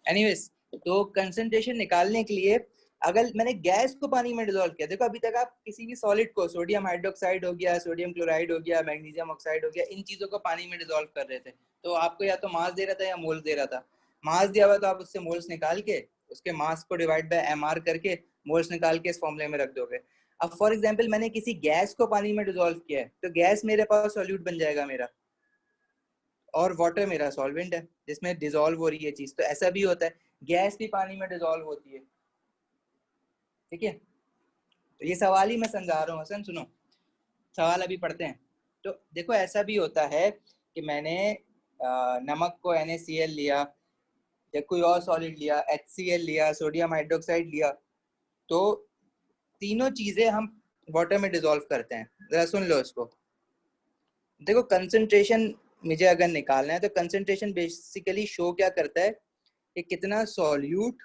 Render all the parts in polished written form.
Anyways, तो concentration निकालने के लिए अगर मैंने गैस को पानी में डिसॉल्व किया, देखो अभी तक आप किसी भी सॉलिड को, सोडियम हाइड्रोक्साइड हो गया, सोडियम क्लोराइड हो गया, मैग्नीशियम ऑक्साइड हो गया, इन चीजों को पानी में डिसॉल्व कर रहे थे, तो आपको या तो मास दे रहा था या मोल्स दे रहा था। मास दिया हुआ तो आप उससे मोल्स निकाल के उसके मास को डिवाइड बाय एमआर करके मोल्स निकाल के इस फॉर्मूले में रख दोगे। अब फॉर एग्जांपल मैंने किसी गैस को पानी में डिसॉल्व किया है, तो गैस मेरे पास सॉल्यूट बन जाएगा मेरा, और वाटर मेरा सॉल्वेंट है जिसमें डिसॉल्व हो रही है चीज। तो ऐसा भी होता है, गैस भी पानी में डिसॉल्व होती है। ठीक है, तो ये सवाल ही मैं समझा रहा हूँ हसन, सुनो सवाल अभी पढ़ते हैं। तो देखो ऐसा भी होता है कि मैंने नमक को NaCl लिया या कोई और सॉलिड लिया, HCl लिया, सोडियम हाइड्रोक्साइड लिया, तो तीनों चीजें हम वाटर में डिसॉल्व करते हैं। जरा सुन लो इसको। देखो कंसंट्रेशन मुझे अगर निकालना है तो कंसंट्रेशन बेसिकली शो क्या करता है कि कितना सॉल्यूट,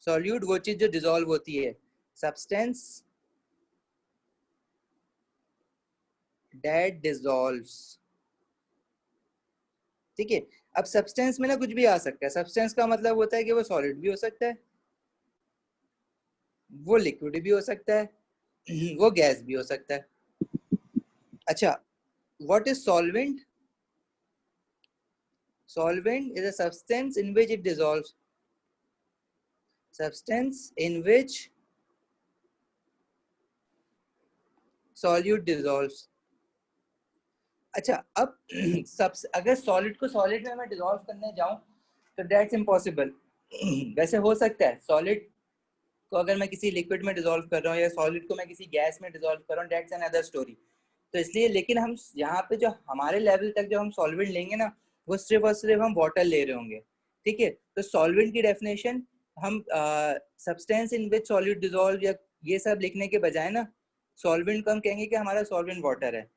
सॉल्यूट वो चीज जो डिसॉल्व होती है, सब्सटेंस दैट डिसॉल्व्स। ठीक है, अब सब्सटेंस में ना कुछ भी आ सकता है। सब्सटेंस का मतलब होता है कि वो सॉलिड भी हो सकता है, वो लिक्विड भी हो सकता है, वो गैस भी हो सकता है। अच्छा, what is solvent? Solvent is a substance in which it dissolves. Substance in which solute dissolves. अच्छा, अब सब अगर सॉलिड को सॉलिड में मैं डिसॉल्व करने जाऊं तो दैट्स इम्पॉसिबल। वैसे हो सकता है सॉलिड को अगर मैं किसी लिक्विड में डिसॉल्व कर रहा हूँ या सॉलिड को मैं किसी गैस में डिसॉल्व कर रहा हूँ, दैट्स एन अदर स्टोरी। तो इसलिए लेकिन हम यहाँ पे जो हमारे लेवल तक जो हम सॉल्वेंट लेंगे ना, वो सिर्फ और सिर्फ हम वाटर ले रहे होंगे। ठीक है, तो सॉल्वेंट की डेफिनेशन हम substance in which solute dissolve या ये सब लिखने के बजाय ना, सॉल्वेंट को हम कहेंगे कि हमारा सॉल्वेंट वाटर है।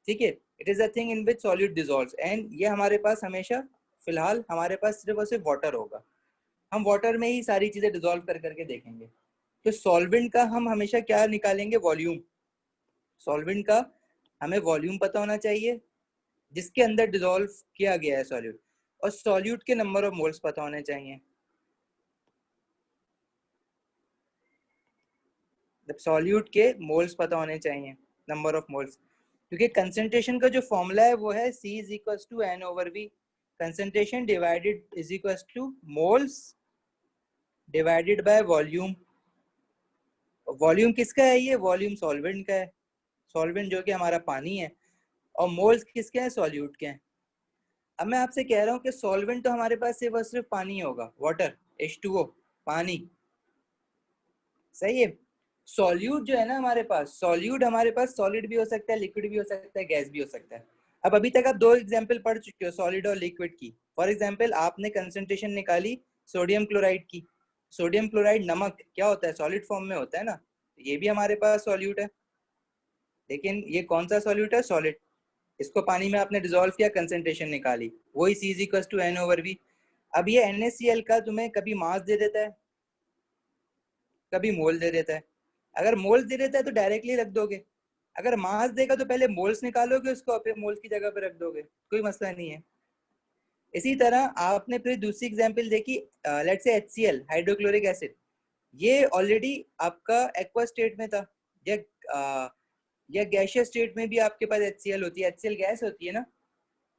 ठीक है, it is a thing in which solute dissolves, and ये हमारे पास हमेशा फिलहाल हमारे पास सिर्फ और सिर्फ वाटर होगा। हम वाटर में ही सारी चीजें डिसॉल्व कर करके देखेंगे। तो सॉल्वेंट का हम हमेशा क्या निकालेंगे? वॉल्यूम। सॉल्वेंट का हमें वॉल्यूम पता होना चाहिए जिसके अंदर डिसॉल्व किया गया है सॉल्यूट, और सॉल्यूट के नंबर ऑफ मोल्स पता होने चाहिए। जब सॉल्यूट के मोल्स पता होने चाहिए, नंबर ऑफ मोल्स, क्योंकि कंसंट्रेशन का जो फॉर्मूला है वो है C is equal to N over V। Concentration divided is equal to moles divided by volume. Volume किसका है? ये वॉल्यूम सॉल्वेंट का है, सॉल्वेंट जो कि हमारा पानी है, और मोल्स किसके हैं? सॉल्यूट के हैं। अब मैं आपसे कह रहा हूँ कि सॉल्वेंट तो हमारे पास सिर्फ और सिर्फ पानी होगा, वाटर, H2O, पानी। सही है। सॉल्यूट जो है ना हमारे पास, सॉल्यूट हमारे पास सॉलिड भी हो सकता है, लिक्विड भी हो सकता है, गैस भी हो सकता है। अब अभी तक आप दो एग्जांपल पढ़ चुके हो, सॉलिड और लिक्विड की। फॉर एग्जांपल आपने कंसंट्रेशन निकाली सोडियम क्लोराइड की। सोडियम क्लोराइड नमक क्या होता है? सॉलिड फॉर्म में होता है ना, ये भी हमारे पास सॉल्यूट है। लेकिन ये कौन सा सॉल्यूट है? सॉलिड। इसको पानी में आपने डिसॉल्व किया, कंसंट्रेशन निकाली, वही C is equal to N over V। अब ये NaCl का तुम्हें कभी मास दे देता है, कभी मोल दे देता है। अगर मोल्स दे देता है तो डायरेक्टली रख दोगे, अगर मास देगा तो पहले मोल्स निकालोगे उसको, फिर मोल्स की जगह पे रख दोगे, कोई मसला नहीं है। इसी तरह आपने फिर दूसरी एग्जांपल देखी, let's say HCl, hydrochloric acid. ये ऑलरेडी आपका एक्वा स्टेट में था, या या गैसियस स्टेट में भी आपके पास HCl होती है, HCl गैस होती है ना।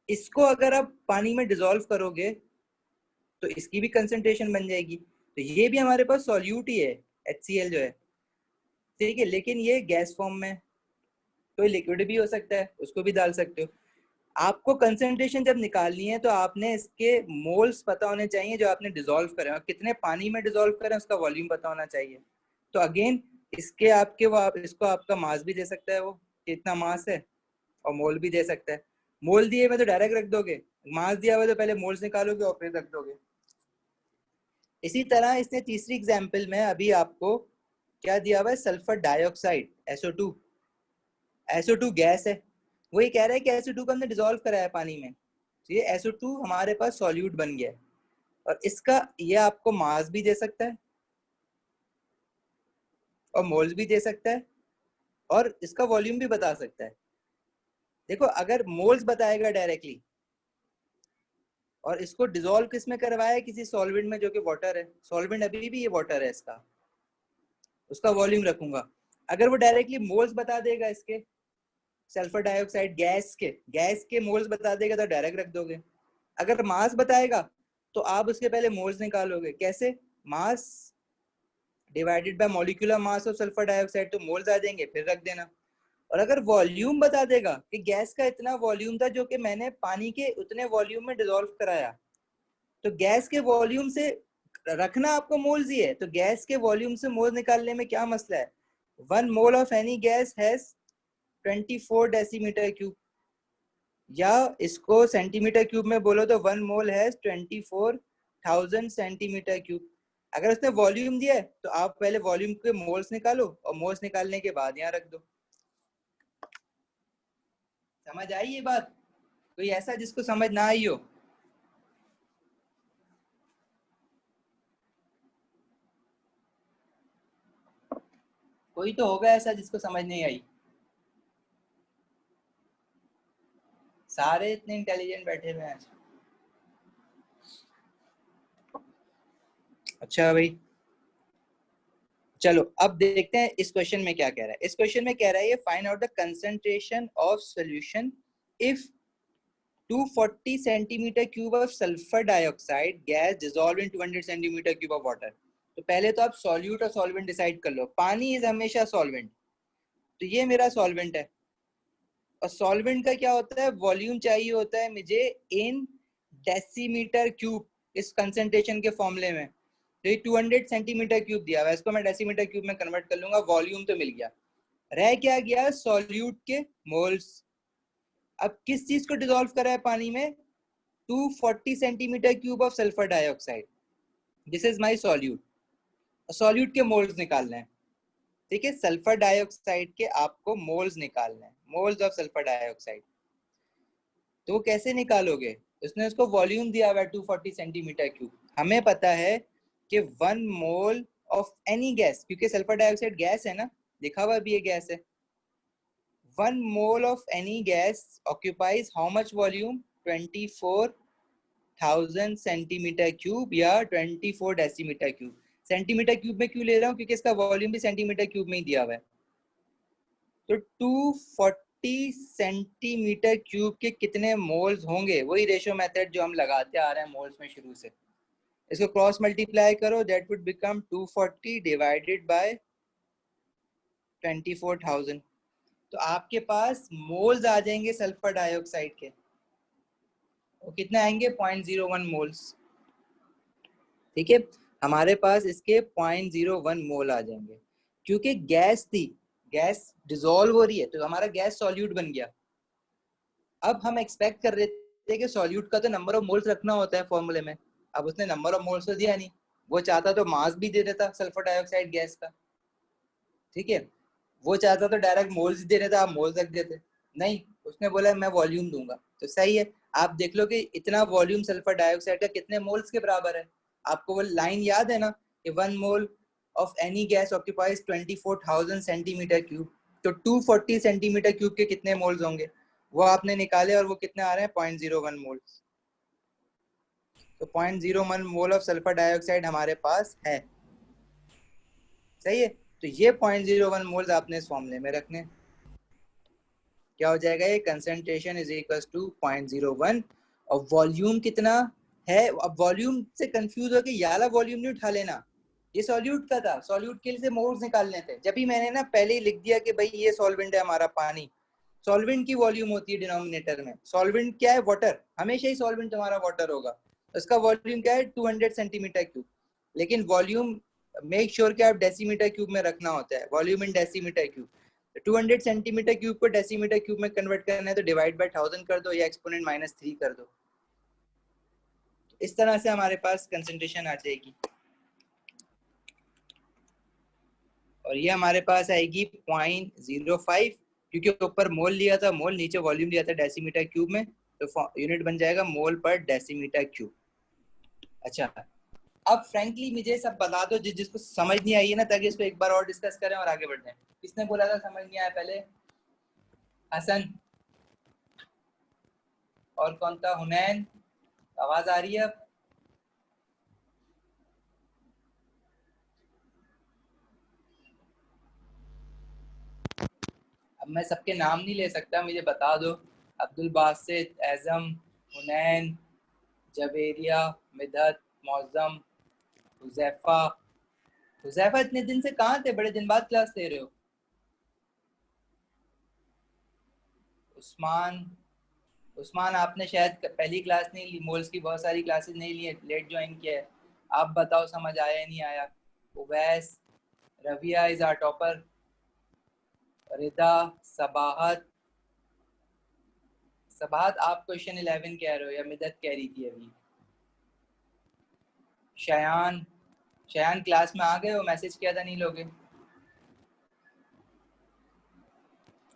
इसको अगर आप पानी में डिसॉल्व करोगे तो इसकी भी कंसंट्रेशन बन जाएगी, तो ये भी हमारे पास सॉल्यूट ही है, HCl जो है। ठीक है, लेकिन ये गैस फॉर्म में, कोई लिक्विड भी हो सकता है, उसको भी डाल सकते हो। आपको कंसंट्रेशन जब निकालनी है तो आपने इसके मोल्स पता होने चाहिए जो आपने डिसॉल्व करें, और कितने पानी में डिसॉल्व करें उसका वॉल्यूम पता होना चाहिए। तो अगेन इसके आपके वो आप इसको आपका मास भी दे सकता है, वो कितना मास है, और मोल भी दे सकता है। मोल दिए हुए तो डायरेक्ट रख दोगे, मास दिया हुआ तो पहले मोल्स निकालोगे और फिर रख दोगे। इसी तरह इसने तीसरी एग्जाम्पल में अभी आपको क्या दिया हुआ है? Sulphur dioxide, SO2। SO2 gas है, वही कह रहा है कि SO2 को हमने डिसॉल्व कराया पानी में, तो ये SO2 हमारे पास सॉल्यूट बन गया है, और इसका ये आपको मास भी दे सकता है और मोल्स भी दे सकता है, और इसका वॉल्यूम भी बता सकता है। देखो अगर मोल्स बताएगा डायरेक्टली और इसको डिसॉल्व किस में करवाया है, किसी सॉल्वेंट में जो कि वाटर है। सॉल्वेंट अभी भी ये वाटर है, इसका उसका वॉल्यूम रखूंगा। अगर वो डायरेक्टली मोल्स बता देगा इसके सल्फर डाइऑक्साइड गैस के मोल्स बता देगा तो डायरेक्ट रख दोगे। अगर मास बताएगा तो आप उसके पहले मोल्स निकालोगे। कैसे? Mass divided by molecular mass of sulphur dioxide, तो मोल्स आ जाएंगे, फिर रख देना। और अगर वॉल्यूम बता देगा कि गैस का इतना वॉल्यूम था जो कि मैंने पानी के उतने वॉल्यूम में डिसॉल्व कराया, तो गैस के वॉल्यूम से रखना आपको मोल्स ही है, तो गैस के वॉल्यूम से मोल्स निकालने में क्या मसला है। 1 mole of any gas has 24 decimetre cube, या इसको सेंटीमीटर क्यूब में बोलो तो 1 मोल हैज 24,000 सेंटीमीटर क्यूब। अगर उसने वॉल्यूम दिया है तो आप पहले वॉल्यूम के मोल्स निकालो और मोल्स निकालने के बाद यहाँ रख दो। समझ आई ये बात? कोई ऐसा जिसको समझ ना आई हो? कोई तो होगा ऐसा जिसको समझ नहीं आई। सारे इतने इंटेलिजेंट बैठे हुए हैं आज। अच्छा भाई, चलो अब देखते हैं इस क्वेश्चन में क्या कह रहा है। इस क्वेश्चन में कह रहा है ये find out the concentration of solution if 240 centimetre cube of sulphur dioxide gas dissolve in 200 centimetre cube of water. तो पहले तो आप सॉल्यूट और सॉल्वेंट डिसाइड कर लो। पानी इज हमेशा सॉल्वेंट, तो ये मेरा सॉल्वेंट है। और सॉल्वेंट का क्या होता है, वॉल्यूम चाहिए होता है मुझे इन डेसीमीटर क्यूब, इस कंसंट्रेशन के फॉर्मूले में। तो ये 200 सेंटीमीटर क्यूब दिया हुआ है, इसको मैं डेसीमीटर क्यूब में कन्वर्ट कर लूंगा, वॉल्यूम तो मिल गया। रह क्या गया, सॉल्यूट के मोल्स। अब किस चीज को डिसॉल्व करा है पानी में, 240 centimetre cube of sulphur dioxide, this is my solute. Solute के मोल्स निकालने हैं, ठीक है। सल्फर डाइऑक्साइड के आपको मोल्स निकालने हैं, मोल्स ऑफ सल्फर डाइऑक्साइड। तो कैसे निकालोगे, उसने उसको वॉल्यूम दिया हुआ है 240 सेंटीमीटर क्यूब। हमें पता है कि 1 मोल ऑफ एनी गैस, क्योंकि सल्फर डाइऑक्साइड गैस है ना, लिखा हुआ भी ये गैस है। 1 mole of any gas occupies how much volume, 24,000 centimetre cube या 24 डेसीमीटर क्यूब। सेंटीमीटर क्यूब में क्यों ले रहा हूँ, क्योंकि इसका वॉल्यूम भी सेंटीमीटर क्यूब में ही दिया हुआ है। तो 240 सेंटीमीटर क्यूब के कितने मोल्स होंगे, वही रेशियो मेथड जो हम लगाते आ रहे हैं मोल्स में शुरू से। इसको क्रॉस मल्टीप्लाई करो, that would become 240 divided by 24,000। तो आपके पास मोल्स आ जाएंगे सल्फर डाइऑक्साइड के, वो कितने आएंगे, 0.01 मोल्स। ठीक है, हमारे पास इसके 0.01 मोल आ जाएंगे। क्योंकि गैस थी, गैस डिसॉल्व हो रही है तो हमारा गैस सॉल्यूट बन गया। अब हम एक्सपेक्ट कर रहे थे कि सॉल्यूट का तो नंबर ऑफ मोल्स रखना होता है फॉर्मूले में। अब उसने नंबर ऑफ मोल्स तो दिया नहीं, वो चाहता तो मास भी दे देता सल्फर डाइऑक्साइड गैस का, ठीक है। वो चाहता तो डायरेक्ट मोल्स दे देता, आप मोल्स रख देते। नहीं, उसने बोला मैं वॉल्यूम दूंगा, तो सही है। आप देख लो कि इतना वॉल्यूम सल्फर डाइऑक्साइड का कितने मोल्स के बराबर है। आपको वो लाइन याद है ना कि 1 mole of any gas occupies 24,000 centimetre cube. तो 240 सेंटीमीटर क्यूब के कितने मोल्स होंगे, वो आपने निकाले और वो कितने आ रहे हैं, 0.01 मोल्स। तो 0.01 मोल ऑफ सल्फर डाइऑक्साइड हमारे पास है, सही है। तो ये 0.01 मोल्स आपने इस फॉर्मूले में रखने। क्या हो जाएगा, ये कंसंट्रेशन इज इक्वल टू 0.01 और वॉल्यूम कितना है। अब वॉल्यूम से कंफ्यूज हो के ये वाला वॉल्यूम नहीं उठा लेना, ये सॉल्यूट का था, सॉल्यूट के लिए मोल्स निकालने थे। जब भी मैंने ना पहले ही लिख दिया कि भाई ये सॉल्वेंट है हमारा पानी, सॉल्वेंट की वॉल्यूम होती है डिनोमिनेटर में। सॉल्वेंट क्या है, वाटर, हमेशा ही सॉल्वेंट तुम्हारा वाटर होगा। उसका वॉल्यूम क्या है, 200 सेंटीमीटर क्यूब। लेकिन वॉल्यूम मेक श्योर कि आप डेसीमीटर क्यूब में रखना होता है, वॉल्यूम इन डेसीमीटर क्यूब। 200 सेंटीमीटर क्यूब को डेसीमीटर क्यूब में कन्वर्ट करना है तो डिवाइड बाय 1000 कर दो या एक्सपोनेंट -3 कर दो। इस तरह से हमारे पास कंसंट्रेशन आ जाएगी और ये हमारे पास आएगी 0.05, क्योंकि ऊपर मोल लिया था मोल, नीचे वॉल्यूम लिया था डेसीमीटर क्यूब में, तो यूनिट बन जाएगा मोल पर डेसीमीटर क्यूब। अच्छा, अब फ्रैंकली मुझे सब बता दो जिसको समझ नहीं आई है ना, ताकि इसको एक बार और डिस्कस करें और आगे बढ़ते हैं। किसने बोला था समझ नहीं आया पहले, हसन, और कौन था, हुनैन, आवाज आ रही है? अब मैं सबके नाम नहीं ले सकता, मुझे बता दो। अब्दुल बासित, एज़म, हुनैन, जवेरिया, मिदत, मौज़म, हुज़ैफा। हुज़ैफा इतने दिन से कहाँ थे? बड़े दिन बाद क्लास ले रहे हो। उस्मान, उस्मान आपने शायद पहली क्लास नहीं ली, मोल्स की बहुत सारी क्लासेस नहीं ली है, लेट ज्वाइन किया है। आप बताओ समझ आया या नहीं आया। Uwais, Raviya is our topper, Rida, Sabahat. Sabahat आप क्वेश्चन 11 कह रहे हो या मिदत कह रही थी अभी? शयान, शयान क्लास में आ गए हो? मैसेज किया था नहीं लोगे?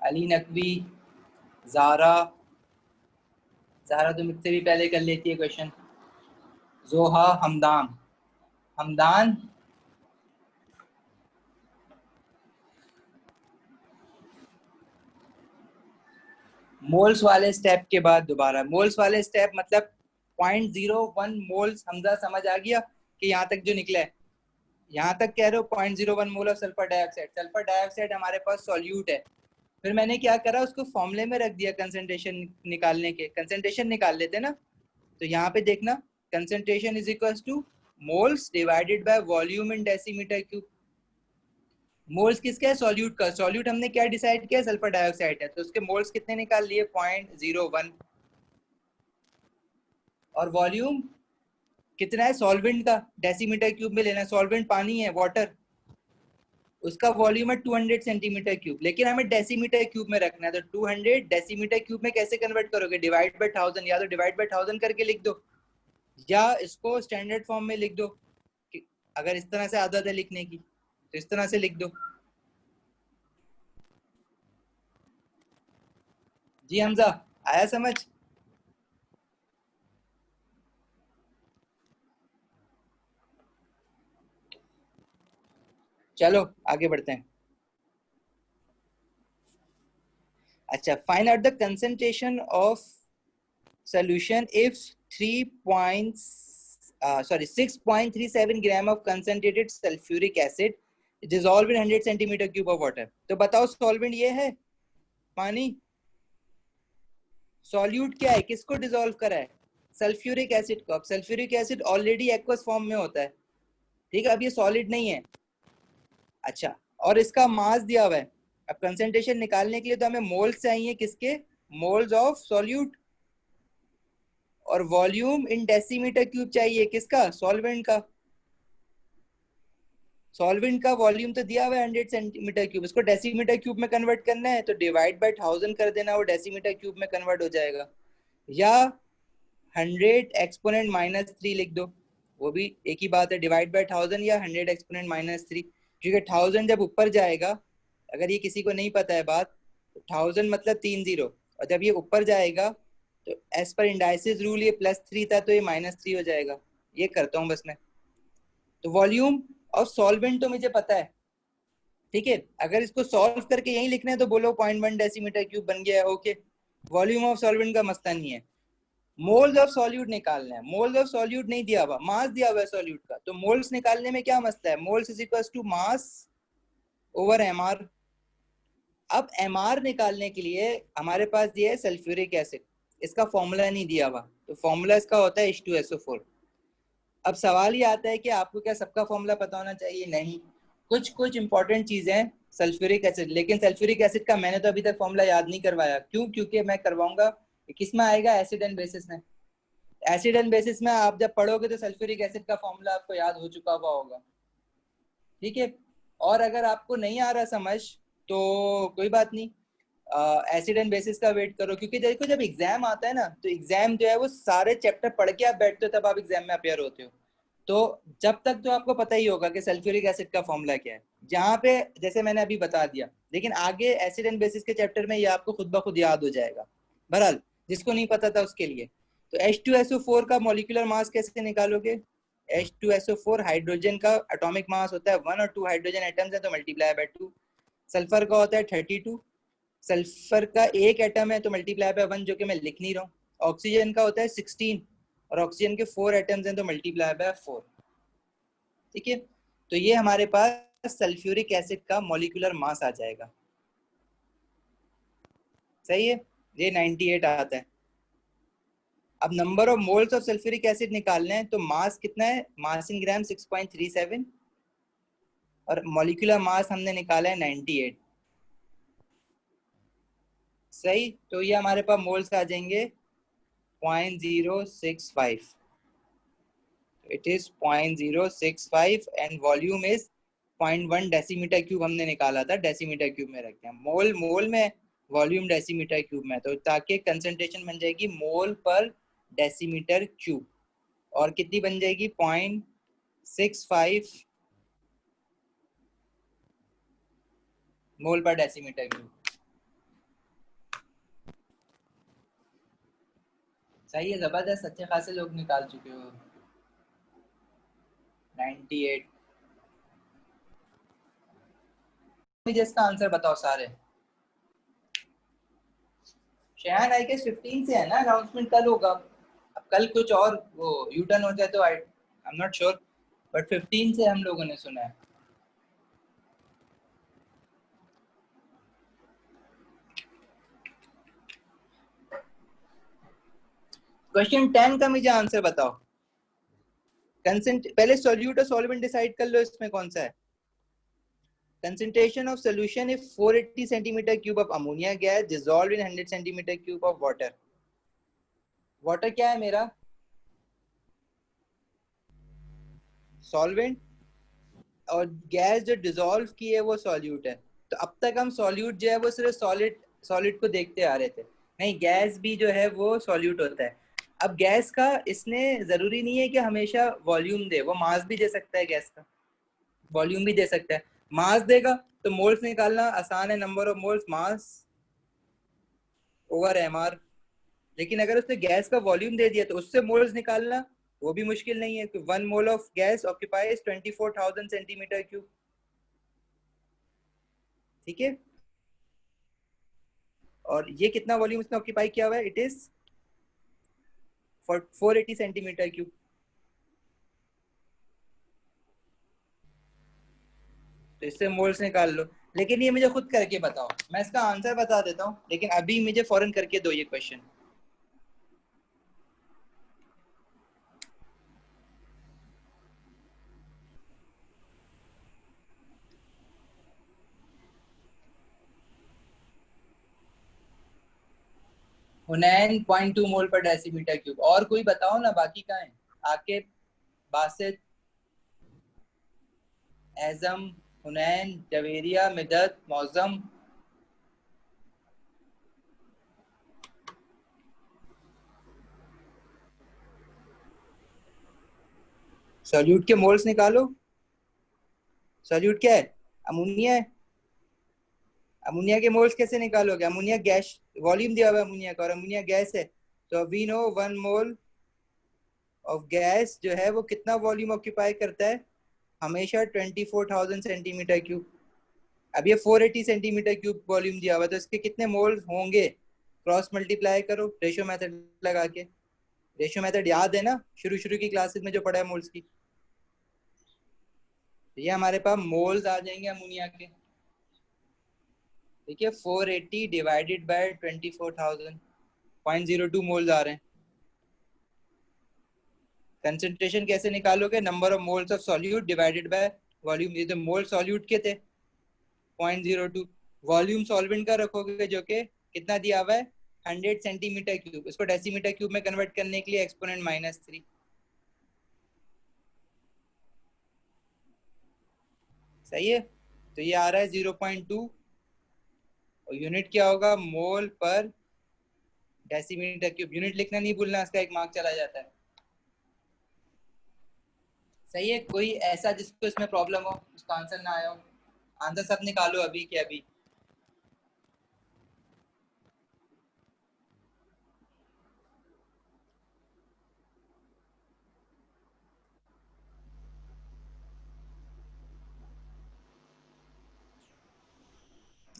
अली नकवी, जारा, जारा तो मुझसे भी पहले कर लेती है क्वेश्चन। जोहा, हमदान, हमदान। मोल्स वाले स्टेप के बाद दोबारा मोल्स वाले स्टेप मतलब 0.01 मोल्स। हमजा समझ आ गया कि यहाँ तक जो निकला है? यहाँ तक कह रहे हो 0.01 mole of sulphur dioxide. Sulphur dioxide हमारे पास सॉल्यूट है। फिर मैंने क्या करा, उसको फॉर्मूले में रख दिया कंसंट्रेशन निकालने के। कंसंट्रेशन निकाल लेते ना, तो यहाँ पे देखना, concentration is equal to moles divided by volume in decimetre cube. Moles किसका है? सॉल्यूट का। सॉल्यूट हमने क्या डिसाइड किया? सल्फर डाइऑक्साइड है, तो उसके मोल्स कितने निकाल लिए? 0.01। और वॉल्यूम कितना है सॉल्वेंट का? डेसीमीटर क्यूब में लेना है। सॉल्वेंट पानी है, वाटर, उसका वॉल्यूम है 200 सेंटीमीटर क्यूब, लेकिन हमें डेसीमीटर क्यूब में रखना है। तो 200 डेसीमीटर क्यूब में कैसे कन्वर्ट करोगे? Divide by 1000। या तो डिवाइड बाय 1000 करके लिख दो, या इसको स्टैंडर्ड फॉर्म में लिख दो। अगर इस तरह से आदत है लिखने की तो इस तरह से लिख दो। जी हमजा, आया समझ? चलो आगे बढ़ते हैं। अच्छा, find out the concentration of solution if 6.37 gram of concentrated sulfuric acid dissolved in 100 centimeter cube of water। तो बताओ सॉल्वेंट ये है पानी। सॉल्यूट क्या है? किसको डिसॉल्व करा है? सल्फ्यूरिक एसिड को। अब sulphuric acid already aqueous form में होता है, ठीक है, अब ये सॉलिड नहीं है। अच्छा, और इसका मास दिया हुआ है। अब कंसेंट्रेशन निकालने के लिए तो हमें मोल्स चाहिए, किसके? Moles of solute. और वॉल्यूम इन डेसीमीटर क्यूब चाहिए, किसका? सॉल्वेंट का। सॉल्वेंट का वॉल्यूम तो दिया हुआ है 100 सेंटीमीटर क्यूब, इसको डेसीमीटर क्यूब में कन्वर्ट करना है, तो डिवाइड बाय 1000 कर देना, वो डेसीमीटर क्यूब में कन्वर्ट हो जाएगा। या 100 एक्सपोनेंट -3 लिख दो, वो भी एक ही बात है, डिवाइड बाय 1000 या 100 एक्सपोनेंट -3। क्योंकि 1000 जब ऊपर जाएगा, अगर ये किसी को नहीं पता है बात, तो 1000 मतलब 3 जीरो, और जब ये ऊपर जाएगा तो एज पर इंडाइसिस रूल ये +3 था, तो ये -3 हो जाएगा। ये करता हूँ बस मैं। तो वॉल्यूम ऑफ सॉल्वेंट तो मुझे पता है, ठीक है। अगर इसको सॉल्व करके यही लिखना है तो बोलो 0.1 डेसीमीटर क्यूब बन गया है, ओके। वॉल्यूम ऑफ सॉल्वेंट का मसला नहीं है। मोल्स ऑफ सॉल्यूट निकालना है। मोल्स ऑफ सॉल्यूट नहीं दिया हुआ, मास दिया हुआ है सॉल्यूट का, तो मोल्स निकालने में क्या मसला है? Moles is equal to mass over MR. अब एमआर निकालने के लिए हमारे पास ये है सल्फ्यूरिक एसिड, इसका फॉर्मूला नहीं दिया हुआ, तो फॉर्मूला इसका होता है H2SO4। अब सवाल ये आता है कि आपको क्या सबका फॉर्मूला पता होना चाहिए? नहीं, कुछ कुछ इंपॉर्टेंट चीजें सल्फ्यूरिक एसिड, लेकिन सल्फ्यूरिक एसिड का मैंने तो अभी तक फॉर्मूला याद नहीं करवाया। क्यों? क्योंकि मैं करवाऊंगा, किस में आएगा? एसिड एंड बेसिस में। एसिड एंड बेसिस में आप जब पढ़ोगे तो सल्फ्यूरिक एसिड का फॉर्मूला आपको याद हो चुका हुआ होगा, ठीक है। और अगर आपको नहीं आ रहा समझ तो कोई बात नहीं, एसिड एंड बेसिस का वेट करो, क्योंकि देखो जब एग्जाम आता है ना, तो एग्जाम जो है वो सारे चैप्टर पढ़ के आप बैठते हो, तब आप एग्जाम में अपेयर होते हो। तो जब तक तो आपको पता ही होगा कि सल्फ्यूरिक एसिड का फॉर्मूला क्या है, जहाँ पे जैसे मैंने अभी बता दिया, लेकिन आगे एसिड एंड बेसिस के चैप्टर में ये आपको खुद ब खुद याद हो जाएगा। बहरहाल जिसको नहीं पता था उसके लिए, तो H2SO4 का मॉलिक्यूलर मास कैसे निकालोगे? H2SO4 हाइड्रोजन का एटॉमिक मास होता है 1 और 2 हाइड्रोजन एटम्स है, तो मल्टीप्लाई बाय 2। सल्फर का होता है 32, सल्फर का एक एटम है तो मल्टीप्लाई बाय 1, जो कि मैं लिख नहीं रहा हूँ। ऑक्सीजन का होता है 16, और ऑक्सीजन के 4 एटम्स हैं तो मल्टीप्लाई बाय 4। ठीक है, तो ये हमारे पास सल्फ्यूरिक एसिड का मॉलिक्यूलर मास आ जाएगा। सही है, ये 98 आता है। अब number of moles of sulphuric acid निकालना है, तो मास कितना है, मास इन ग्राम 6.37 और मॉलिक्यूलर मास हमने निकाला है 98। सही, तो ये हमारे पास मोल्स आ जाएंगे 0.065। It is 0.065 and volume is 0.1 decimetre cube हमने निकाला था, डेसीमीटर क्यूब में रखते हैं। मोल मोल में, वॉल्यूम डेसीमीटर क्यूब में, तो ताकि कंसंट्रेशन बन जाएगी मोल पर डेसीमीटर क्यूब। और कितनी बन जाएगी, 0.65 मोल पर डेसीमीटर क्यूब। सही है, जबरदस्त, अच्छे खासे लोग निकाल चुके हो। 98। मुझे इसका आंसर बताओ सारे। शहन आई के 15 से है ना, अनाउंसमेंट कल होगा। अब कल कुछ और वो यू टर्न हो जाए तो I am not sure, but 15 से हम लोगों ने सुना है। क्वेश्चन 10 का मुझे आंसर बताओ। कंसेंट पहले सॉल्यूट और सॉल्वेंट डिसाइड कर लो, इसमें कौन सा है। concentration of solution if 480 centimeter cube of ammonia gas dissolved in 100 centimeter cube of water। Water क्या है मेरा, सॉल्वेंट, और गैस जो डिसॉल्व की है वो सॉल्यूट है। तो अब तक हम सॉल्यूट जो है वो सिर्फ सॉलिड सॉलिड को देखते आ रहे थे, नहीं गैस भी जो है वो सॉल्यूट होता है। अब गैस का इसने जरूरी नहीं है कि हमेशा वॉल्यूम दे, वो मास भी दे सकता है गैस का, वॉल्यूम भी दे सकता है। मास देगा तो मोल्स निकालना आसान है, number of moles mass over MR. लेकिन अगर उसने गैस का वॉल्यूम दे दिया तो उससे मोल्स निकालना वो भी मुश्किल नहीं है, 1 mole of gas occupies 24,000 centimetre cube. ठीक है, और ये कितना वॉल्यूम इसने ऑक्यूपाई किया हुआ है, इट इज 480 सेंटीमीटर क्यूब। तो इससे मोल्स निकाल लो। लेकिन ये मुझे खुद करके बताओ, मैं इसका आंसर बता देता हूँ, लेकिन अभी मुझे फौरन करके दो ये क्वेश्चन। हुनैन 0.2 मोल पर डेसीमीटर क्यूब। और कोई बताओ ना, बाकी कहाँ है, आकिब, बासित, एजम, हुनैन, जवेरिया, मिदत, मौजम। सॉल्यूट के मोल्स निकालो। सॉल्यूट क्या है, अमोनिया है। अमोनिया के मोल्स कैसे निकालोगे, अमोनिया गैस, वॉल्यूम दिया हुआ है अमोनिया का, और अमोनिया गैस है। तो we know 1 mole of gas जो है वो कितना वॉल्यूम ऑक्यूपाई करता है, हमेशा 24,000 सेंटीमीटर क्यूब। अब ये 480 सेंटीमीटर क्यूब वॉल्यूम दिया हुआ है, तो इसके कितने मोल्स होंगे, क्रॉस मल्टीप्लाई करो रेशियो मेथड लगा के। रेशियो मेथड याद है ना, शुरू शुरू की क्लासेस में जो पढ़ा है मोल्स की। तो ये हमारे पास मोल्स आ जाएंगे अमोनिया के। ठीक है, 480 डिवाइडेड बाय 24,000, 0.02 मोल्स आ रहे हैं। कंसंट्रेशन कैसे निकालोगे, number of moles of solute divided by volume. ये तो मोल सॉल्यूट के थे 0.02, वॉल्यूम सॉल्वेंट का रखोगे जो कि कितना दिया हुआ है 100 सेंटीमीटर क्यूब, इसको डेसीमीटर क्यूब में कन्वर्ट करने के लिए एक्सपोनेंट -3। सही है, तो ये आ रहा है 0.2, और यूनिट क्या होगा, मोल पर डेसीमीटर क्यूब। यूनिट लिखना नहीं भूलना, इसका 1 मार्क चला जाता है। सही है, कोई ऐसा जिसको इसमें प्रॉब्लम हो, उसका आंसर ना आया हो, आंसर सब निकालो अभी के अभी।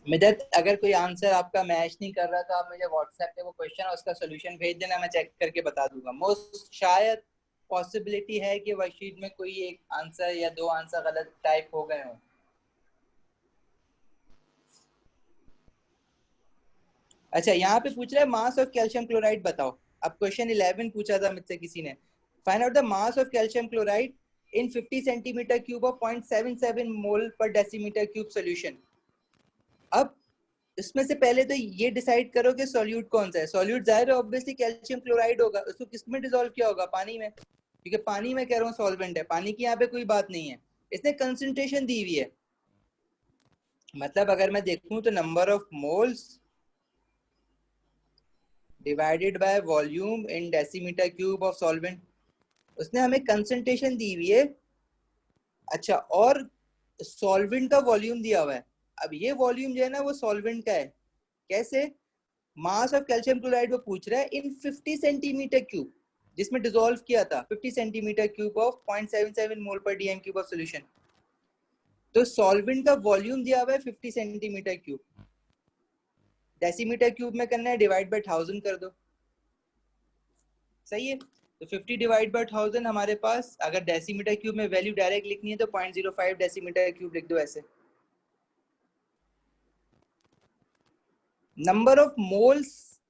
मिदत, अगर कोई आंसर आपका मैच नहीं कर रहा तो आप मुझे व्हाट्सएप पे वो क्वेश्चन और उसका सोल्यूशन भेज देना, मैं चेक करके बता दूंगा। मोस्ट शायद पॉसिबिलिटी है कि वर्कशीट में कोई एक आंसर या दो आंसर गलत टाइप हो गए हों। अच्छा, यहाँ पे पूछ रहा है मास ऑफ कैल्शियम क्लोराइड बताओ। अब क्वेश्चन 11 पूछा था मुझसे किसी ने, find out the mass of calcium chloride in 50 centimetre cube of 0.77 मोल पर डेसीमीटर क्यूब सॉल्यूशन। अब इसमें से पहले तो ये डिसाइड करो कि सॉल्यूट कौन सा है। सॉल्यूट जाहिर है ऑब्वियसली कैल्शियम क्लोराइड होगा। उसको किस में डिसॉल्व किया होगा? पानी में, क्योंकि पानी में कह रहा हूँ सॉल्वेंट है, पानी की यहाँ पे कोई बात नहीं है। इसने कंसंट्रेशन दी हुई है, मतलब अगर मैं देखूं तो number of moles divided by volume in decimetre cube of solvent. उसने हमें कंसंट्रेशन दी हुई है, अच्छा, और सॉल्वेंट का वॉल्यूम दिया हुआ है। अब ये वॉल्यूम जो है ना वो सॉल्वेंट का है। कैसे? मास ऑफ कैल्शियम क्लोराइड वो पूछ रहा है इन 50 सेंटीमीटर क्यूब, जिसमें डिसॉल्व किया था 50 सेंटीमीटर क्यूब ऑफ 0.77 मोल पर डीएम क्यूब ऑफ सॉल्यूशन। तो सॉल्वेंट का वॉल्यूम दिया हुआ है 50 सेंटीमीटर क्यूब, डेसीमीटर क्यूब में करना है, डिवाइड बाय 1000 कर दो, सही है। तो 50 डिवाइड बाय 1000 हमारे पास, अगर डेसीमीटर क्यूब में वैल्यू डायरेक्ट लिखनी है तो 0.05 डेसीमीटर क्यूब लिख दो ऐसे। नंबर ऑफ मोल्स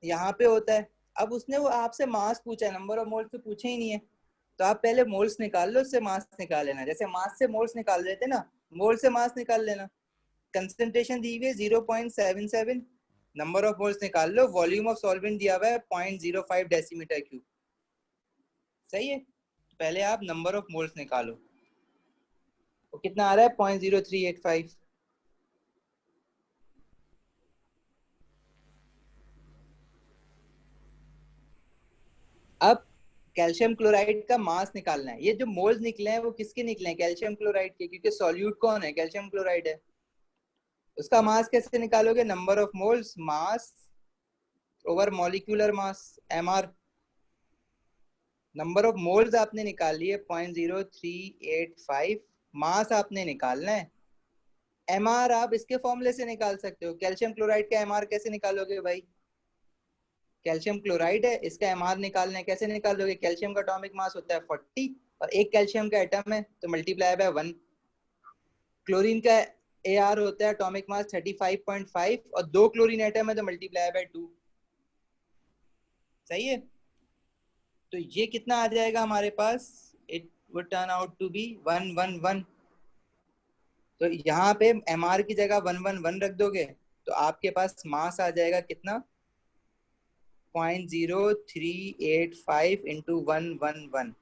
यहाँ पे होता है। अब उसने वो आपसे मास पूछा है, नंबर ऑफ मोल्स तो पूछे ही नहीं है, तो आप पहले मोल्स निकाल लो, उससे मास निकाल लेना। जैसे मास से मोल्स निकाल लेते ना, मोल से मास निकाल लेना। कंसंट्रेशन दी हुई है 0.77, नंबर ऑफ मोल्स निकाल लो, वॉल्यूम ऑफ सॉल्वेंट दिया हुआ है 0.05 डेसीमीटर क्यूब, सही है। पहले आप नंबर ऑफ मोल्स निकालो, वो कितना आ रहा है? 0.0385। अब कैल्शियम क्लोराइड का मास निकालना है। ये जो मोल्स निकले हैं वो किसके निकले हैं? कैल्शियम क्लोराइड के, क्योंकि सॉल्यूट कौन है? कैल्शियम क्लोराइड है। उसका मास कैसे निकालोगे? Number of moles, mass over molecular mass, MR. Number of moles आपने निकाल लिए 0.0385, मास आपने निकालना है। एमआर आप इसके फॉर्मूले से निकाल सकते हो। कैल्शियम क्लोराइड का एमआर कैसे निकालोगे भाई? कैल्शियम क्लोराइड है, इसका एमआर निकालना है, कैसे निकालोगे? कैल्शियम का एटॉमिक मास होता है 40 और एक कैल्शियम का एटम है तो मल्टीप्लाई बाय 1। क्लोरीन का एआर होता है एटॉमिक मास 35.5 और दो क्लोरीन एटम है तो मल्टीप्लाई बाय 2, सही है। तो ये कितना आ जाएगा हमारे पास? It would turn out to be 111। तो यहाँ पे एमआर की जगह 111 रख दोगे तो आपके पास मास आ जाएगा कितना? 0.0385 इंटू 111,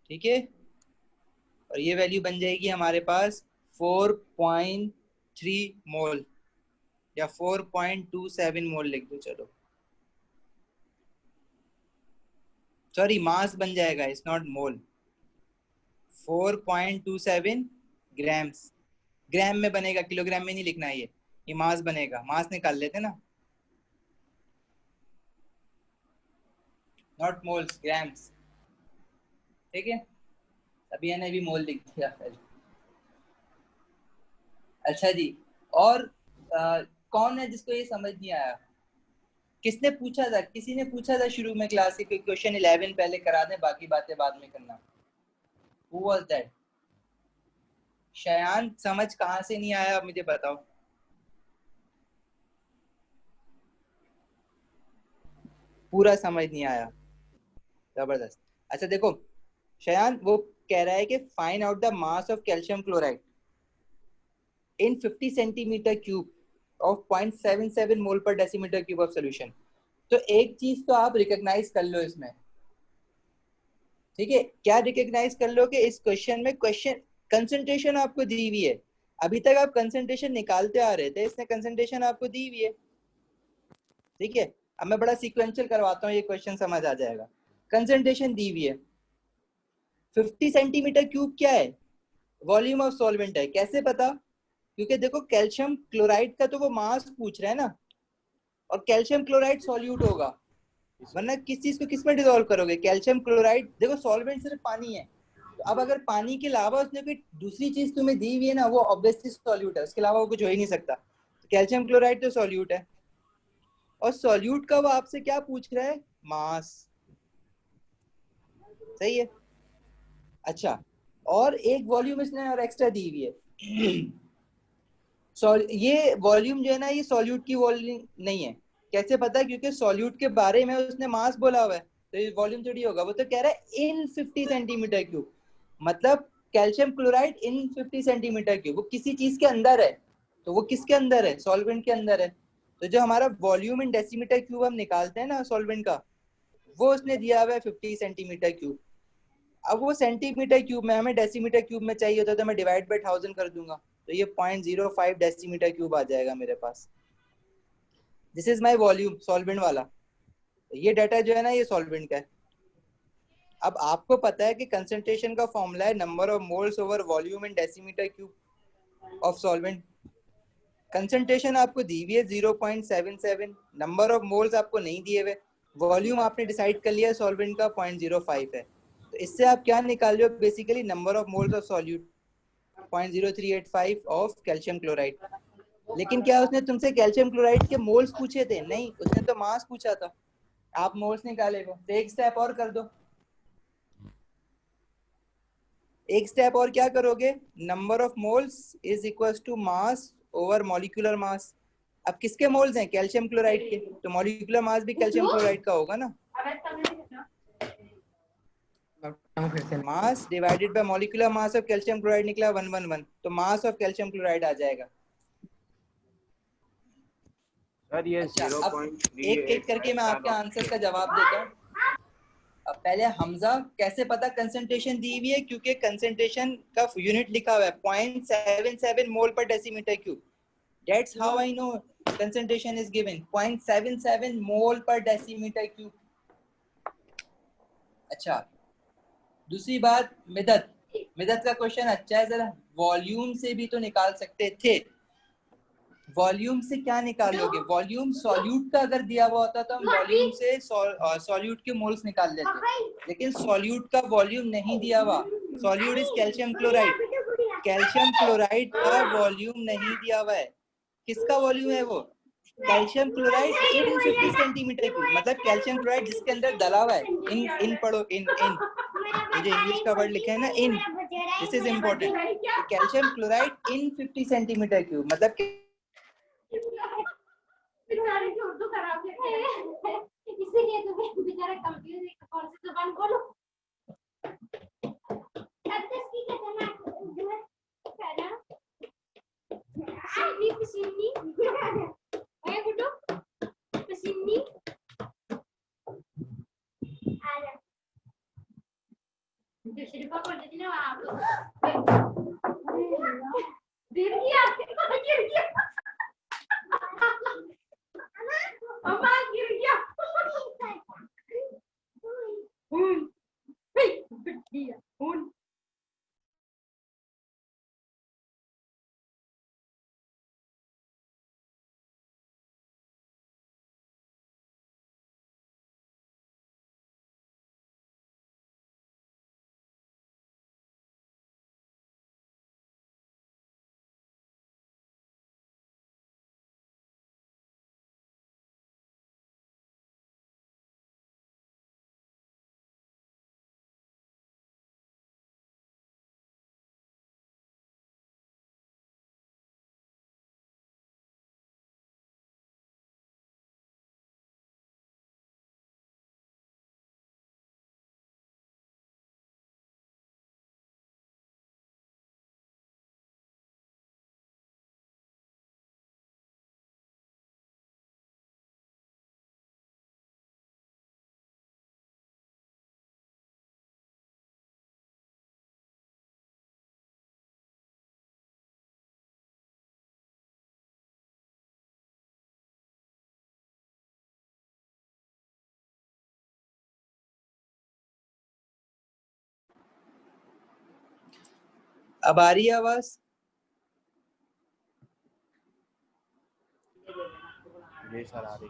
ठीक है। और ये वैल्यू बन जाएगी हमारे पास 4.3 मोल या 4.27 मोल लिख दो, चलो सॉरी मास बन जाएगा, इट्स नॉट मोल। 4.27 ग्राम्स, ग्राम में बनेगा, किलोग्राम में नहीं लिखना है ये मास बनेगा। मास निकाल लेते ना, नॉट मोल्स, ग्राम्स, ठीक है। अभी ने भी मोल लिख दिया फिर। अच्छा जी, और कौन है जिसको ये समझ नहीं आया? किसने पूछा था? किसी ने पूछा था शुरू में क्लास के क्वेश्चन 11 पहले करा दें, बाकी बातें बाद में करना। Who was that? शयान, समझ कहाँ से नहीं आया मुझे बताओ। पूरा समझ नहीं आया, जबरदस्त। अच्छा देखो शयान, वो कह रहा है कि find out the mass of calcium chloride in 50 centimetre cube of 0.77 मोल पर डेसीमीटर क्यूब ऑफ सॉल्यूशन। तो एक चीज तो आप रिकॉग्नाइज कर लो इसमें, ठीक है। क्या रिकॉग्नाइज कर लो कि इस क्वेश्चन में क्वेश्चन कंसंट्रेशन आपको दी हुई है। अभी तक आप कंसंट्रेशन निकालते आ रहे थे, इसने कंसंट्रेशन आपको दी हुई है, ठीक है। अब मैं बड़ा सीक्वेंशियल करवाता हूँ, ये क्वेश्चन समझ आ जाएगा। कंसंट्रेशन दी हुई है 50 सेंटीमीटर क्यूब, क्या है? वॉल्यूम ऑफ सॉल्वेंट है। कैसे पता? क्योंकि देखो कैल्शियम क्लोराइड का तो वो मास पूछ रहा है ना, और कैल्शियम क्लोराइड सॉल्यूट होगा, वरना किस चीज को किस में डिसॉल्व करोगे? कैल्शियम क्लोराइड, देखो सॉल्वेंट सिर्फ पानी है, अब अगर पानी के अलावा उसने कोई दूसरी चीज तुम्हें दी हुई है ना, वो ऑब्वियसली सॉल्यूट है, उसके अलावा वो कुछ हो ही नहीं सकता। कैल्शियम क्लोराइड तो सॉल्यूट है, और सॉल्यूट का वो आपसे क्या पूछ रहा है? मास। सही है। अच्छा, और एक वॉल्यूम इसने और एक्स्ट्रा दी हुई है। ये वॉल्यूम जो है ना, ये सॉल्यूट की वॉल्यूम नहीं है। कैसे पता है? क्योंकि सॉल्यूट के बारे में उसने मास बोला हुआ है, तो ये वॉल्यूम थोड़ी होगा। वो तो कह रहा है इन 50 सेंटीमीटर क्यूब, मतलब calcium chloride in 50 centimetre cube. वो किसी चीज के अंदर है, तो वो किसके अंदर है? सॉल्वेंट के अंदर है। तो जो हमारा वॉल्यूम इन डेसीमीटर क्यूब हम निकालते हैं ना सॉल्वेंट का, वो उसने दिया हुआ है 50 सेंटीमीटर क्यूब। अब वो सेंटीमीटर क्यूब में, हमें डेसीमीटर क्यूब में चाहिए होता है, तो मैं डिवाइड बाय 1000 कर दूंगा, तो ये 0.05 डेसीमीटर क्यूब आ जाएगा मेरे पास। This is my volume solvent वाला। ये डाटा जो है ना, ये सॉल्वेंट का है। अब आपको पता है कि कंसंट्रेशन का फॉर्मूला है number of moles over volume in decimetre cube of solvent. Concentration आपको दी हुई है 0.77, नंबर ऑफ मोल्स आपको नहीं दिए हुए, वॉल्यूम आपने डिसाइड कर लिया सॉल्वेंट का 0.05 है। तो इससे आप क्या निकाल रहे हो? Basically number of moles of solute 0.0385 of calcium chloride. लेकिन क्या उसने तुमसे कैल्शियम क्लोराइड के मोल्स पूछे थे? नहीं, उसने तो मास पूछा था। आप मोल्स निकाले हो, तो एक स्टेप और कर दो। एक स्टेप और क्या करोगे? Number of moles is equal to mass over molecular mass. अब किसके मोल्स हैं? कैल्शियम क्लोराइड के, तो मॉलिक्यूलर मास भी कैल्शियम क्लोराइड का होगा ना। Mass divided by molecular mass of calcium chloride निकला 111, तो मास ऑफ कैल्शियम क्लोराइड आ जाएगा। सर ये अच्छा, 0.385 एक एक करके मैं आपके आंसर का जवाब देता हूँ। अब पहले हमजा, कैसे पता कंसंट्रेशन दी हुई है? क्योंकि कंसंट्रेशन का यूनिट लिखा हुआ है 0.77 मोल पर decimetre cube. That's how I know concentration is given 0.77 मोल पर डेसीमीटर क्यूब। अच्छा, दूसरी बात, मिदत का क्वेश्चन अच्छा है, जरा वॉल्यूम से भी तो निकाल सकते थे। वॉल्यूम से क्या निकालोगे? वॉल्यूम सॉल्यूट का अगर दिया हुआ होता तो हम वॉल्यूम से सॉल्यूट के मोल्स निकाल लेते, लेकिन सॉल्यूट का वॉल्यूम नहीं दिया हुआ। Solute is calcium chloride, calcium chloride का वॉल्यूम नहीं दिया हुआ है। किसका वॉल्यूम है वो? Calcium chloride in 50 centimetre cube, मतलब कैल्शियम क्लोराइड जिसके अंदर डला हुआ है। इन पढ़ो, इन ये जो इंग्लिश का वर्ड लिखा है ना, in, this is important. Calcium chloride in 50 centimetre cube, मतलब उर्दू खराब है इसीलिए तुम्हें बेचारा कंफ्यूज है कौन सी जुबान बोलो। अब आ रही है आवाज? जी सर आ रही।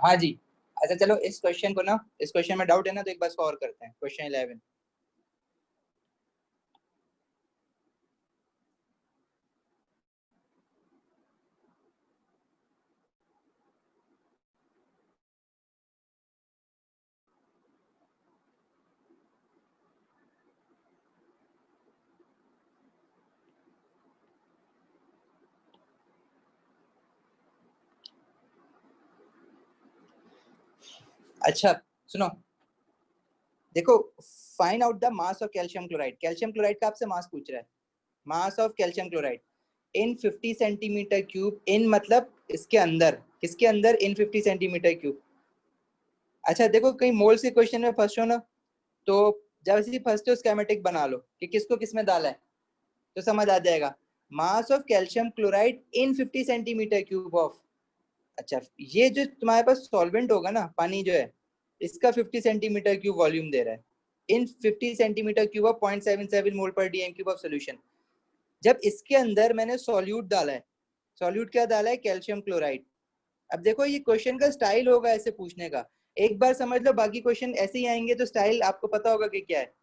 हाँ जी। अच्छा चलो इस क्वेश्चन को ना, इस क्वेश्चन में डाउट है ना तो एक बार इसको और करते हैं। क्वेश्चन 11। अच्छा सुनो, देखो, find out the mass of calcium chloride. Calcium chloride का आपसे मास पूछ रहा है। Mass of calcium chloride in 50 centimetre cube. In मतलब इसके अंदर, किसके अंदर? In 50 centimetre cube. अच्छा देखो, कहीं मोल्स के क्वेश्चन में फंसो हो ना, तो जब इसी फंसते हो स्केमेटिक बना लो कि किसको किस में डाला है, तो समझ आ जाएगा। मास of calcium chloride in 50 centimetre cube of. अच्छा, ये जो तुम्हारे पास सॉल्वेंट होगा ना, पानी जो है, इसका 50 सेंटीमीटर क्यूब वॉल्यूम दे रहा है। इन 50 सेंटीमीटर क्यूब ऑफ 0.77 मोल पर डीएम क्यूब ऑफ सोल्यूशन। जब इसके अंदर मैंने सॉल्यूट डाला है, सॉल्यूट क्या डाला है? Calcium chloride. अब देखो ये क्वेश्चन का स्टाइल होगा ऐसे पूछने का, एक बार समझ लो, बाकी क्वेश्चन ऐसे ही आएंगे तो स्टाइल आपको पता होगा कि क्या है।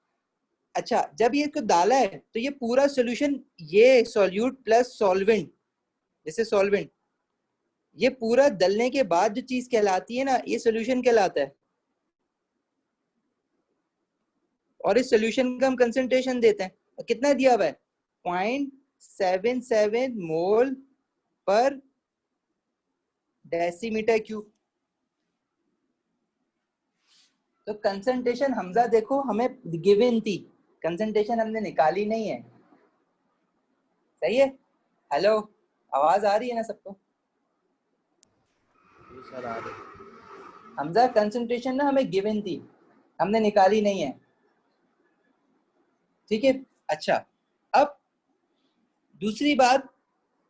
अच्छा, जब ये को डाला है तो ये पूरा सॉल्यूशन, ये सॉल्यूट प्लस सॉल्वेंट, जैसे सॉल्वेंट, ये पूरा डलने के बाद जो चीज कहलाती है ना, ये सॉल्यूशन कहलाता है। और इस सॉल्यूशन का हम कंसंट्रेशन देते हैं, कितना दिया हुआ है? 0.77 मोल पर डेसीमीटर क्यूब। तो कंसंट्रेशन हमजा देखो हमें गिवन थी, कंसंट्रेशन हमने निकाली नहीं है। सही है? हेलो, आवाज आ रही है ना सबको? जी सर आ रही। हमजा कंसंट्रेशन ना हमें गिवन थी, हमने निकाली नहीं है। ठीक है। अच्छा, अब दूसरी बात